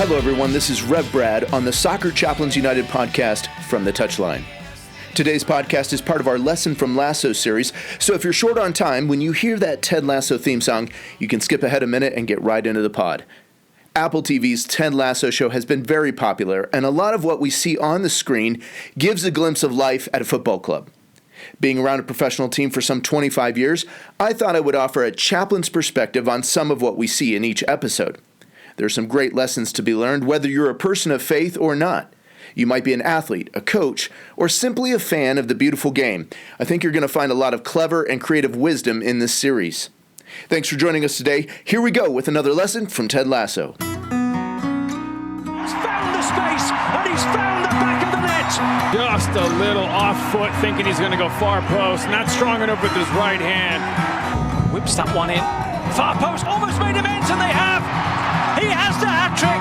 Hello, everyone. This is Rev Brad on the Soccer Chaplains United podcast from the Touchline. Today's podcast is part of our Lesson from Lasso series, so if you're short on time, when you hear that Ted Lasso theme song, you can skip ahead a minute and get right into the pod. Apple TV's Ted Lasso show has been very popular, and a lot of what we see on the screen gives a glimpse of life at a football club. Being around a professional team for some 25 years, I thought I would offer a chaplain's perspective on some of what we see in each episode. There are some great lessons to be learned, whether you're a person of faith or not. You might be an athlete, a coach, or simply a fan of the beautiful game. I think you're going to find a lot of clever and creative wisdom in this series. Thanks for joining us today. Here we go with another lesson from Ted Lasso. He's found the space, and he's found the back of the net. Just a little off foot, thinking he's going to go far post. Not strong enough with his right hand. Whips that one in. Far post, almost made him ends, and they have. He has the hat-trick.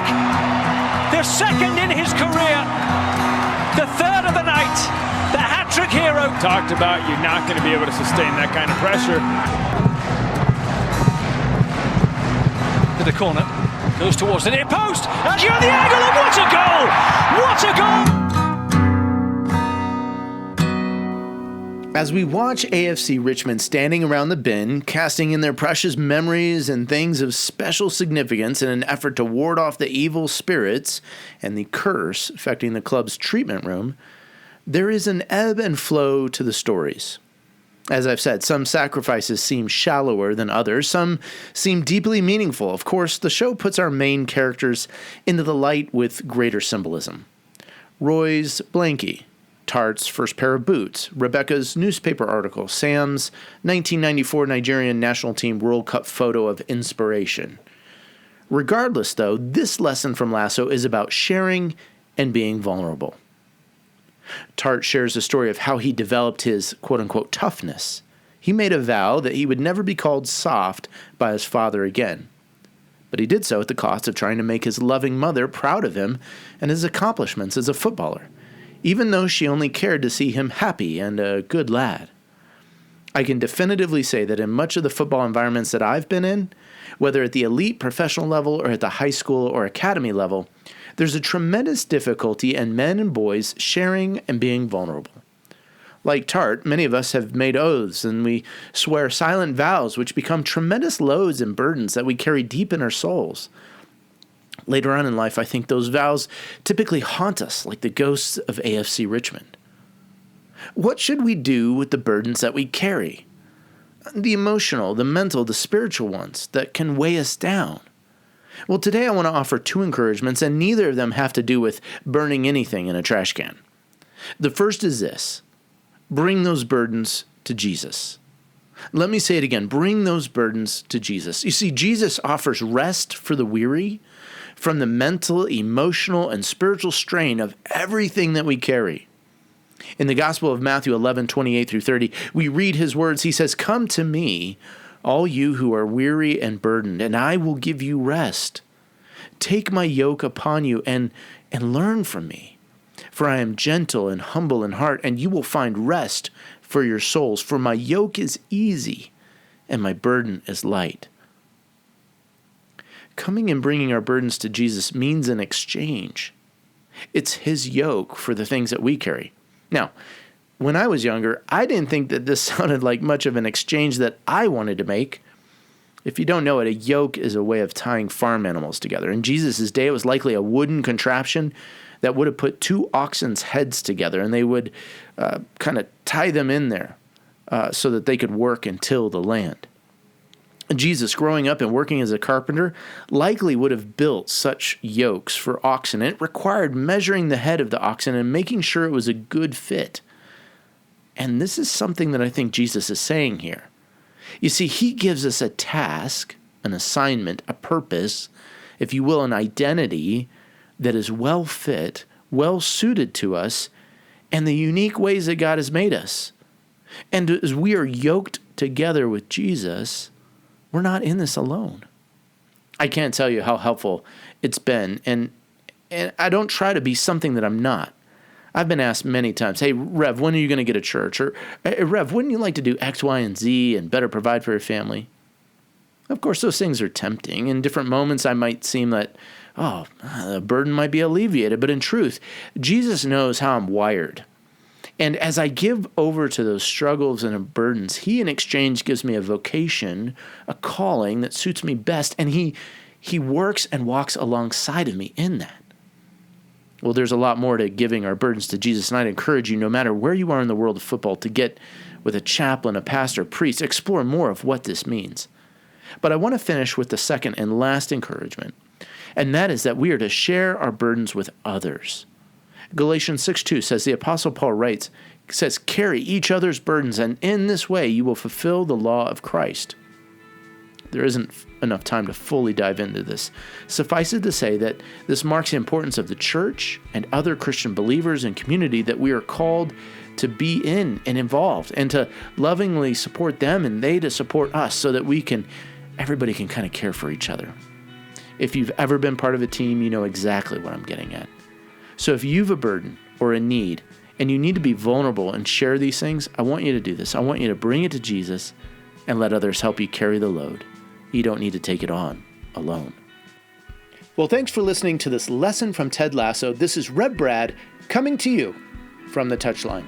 The second in his career. The third of the night. The hat-trick hero. Talked about you're not going to be able to sustain that kind of pressure. To the corner. Goes towards the near post. And you're the angle, and what a goal! What a goal! As we watch AFC Richmond standing around the bin, casting in their precious memories and things of special significance in an effort to ward off the evil spirits and the curse affecting the club's treatment room, there is an ebb and flow to the stories. As I've said, some sacrifices seem shallower than others, some seem deeply meaningful. Of course, the show puts our main characters into the light with greater symbolism. Roy's blankie, Tart's first pair of boots, Rebecca's newspaper article, Sam's 1994 Nigerian national team World Cup photo of inspiration. Regardless, though, this lesson from Lasso is about sharing and being vulnerable. Tart shares a story of how he developed his quote-unquote toughness. He made a vow that he would never be called soft by his father again. But he did so at the cost of trying to make his loving mother proud of him and his accomplishments as a footballer, even though she only cared to see him happy and a good lad. I can definitively say that in much of the football environments that I've been in, whether at the elite professional level or at the high school or academy level, there's a tremendous difficulty in men and boys sharing and being vulnerable. Like Tart, many of us have made oaths and we swear silent vows which become tremendous loads and burdens that we carry deep in our souls. Later on in life, I think those vows typically haunt us like the ghosts of AFC Richmond. What should we do with the burdens that we carry? The emotional, the mental, the spiritual ones that can weigh us down. Well, today I want to offer two encouragements, and neither of them have to do with burning anything in a trash can. The first is this: bring those burdens to Jesus. Let me say it again. Bring those burdens to Jesus. You see, Jesus offers rest for the weary from the mental, emotional, and spiritual strain of everything that we carry. In the Gospel of Matthew 11:28-30, we read his words. He says, "Come to me, all you who are weary and burdened, and I will give you rest. Take my yoke upon you and learn from me. For I am gentle and humble in heart, and you will find rest for your souls. For my yoke is easy, and my burden is light." Coming and bringing our burdens to Jesus means an exchange. It's his yoke for the things that we carry. Now, when I was younger, I didn't think that this sounded like much of an exchange that I wanted to make. If you don't know it, a yoke is a way of tying farm animals together. In Jesus' day, it was likely a wooden contraption that would have put two oxen's heads together, and they would kind of tie them in there so that they could work and till the land. Jesus, growing up and working as a carpenter, likely would have built such yokes for oxen. It required measuring the head of the oxen and making sure it was a good fit. And this is something that I think Jesus is saying here. You see, he gives us a task, an assignment, a purpose, if you will, an identity that is well fit, well suited to us, and the unique ways that God has made us. And as we are yoked together with Jesus, we're not in this alone. I can't tell you how helpful it's been, and I don't try to be something that I'm not. I've been asked many times, "Hey, Rev, when are you going to get a church?" Or, "Hey, Rev, wouldn't you like to do X, Y, and Z and better provide for your family?" Of course, those things are tempting. In different moments, I might seem that, the burden might be alleviated. But in truth, Jesus knows how I'm wired. And as I give over to those struggles and burdens, he in exchange gives me a vocation, a calling that suits me best. And he works and walks alongside of me in that. Well, there's a lot more to giving our burdens to Jesus. And I'd encourage you, no matter where you are in the world of football, to get with a chaplain, a pastor, a priest, explore more of what this means. But I want to finish with the second and last encouragement, and that is that we are to share our burdens with others. Galatians 6:2 says, the Apostle Paul says, carry each other's burdens, and in this way you will fulfill the law of Christ. There isn't enough time to fully dive into this. Suffice it to say that this marks the importance of the church and other Christian believers and community that we are called to be in and involved, and to lovingly support them and they to support us, so that everybody can kind of care for each other. If you've ever been part of a team, you know exactly what I'm getting at. So if you've a burden or a need and you need to be vulnerable and share these things, I want you to do this. I want you to bring it to Jesus and let others help you carry the load. You don't need to take it on alone. Well, thanks for listening to this lesson from Ted Lasso. This is Reb Brad coming to you from the touchline.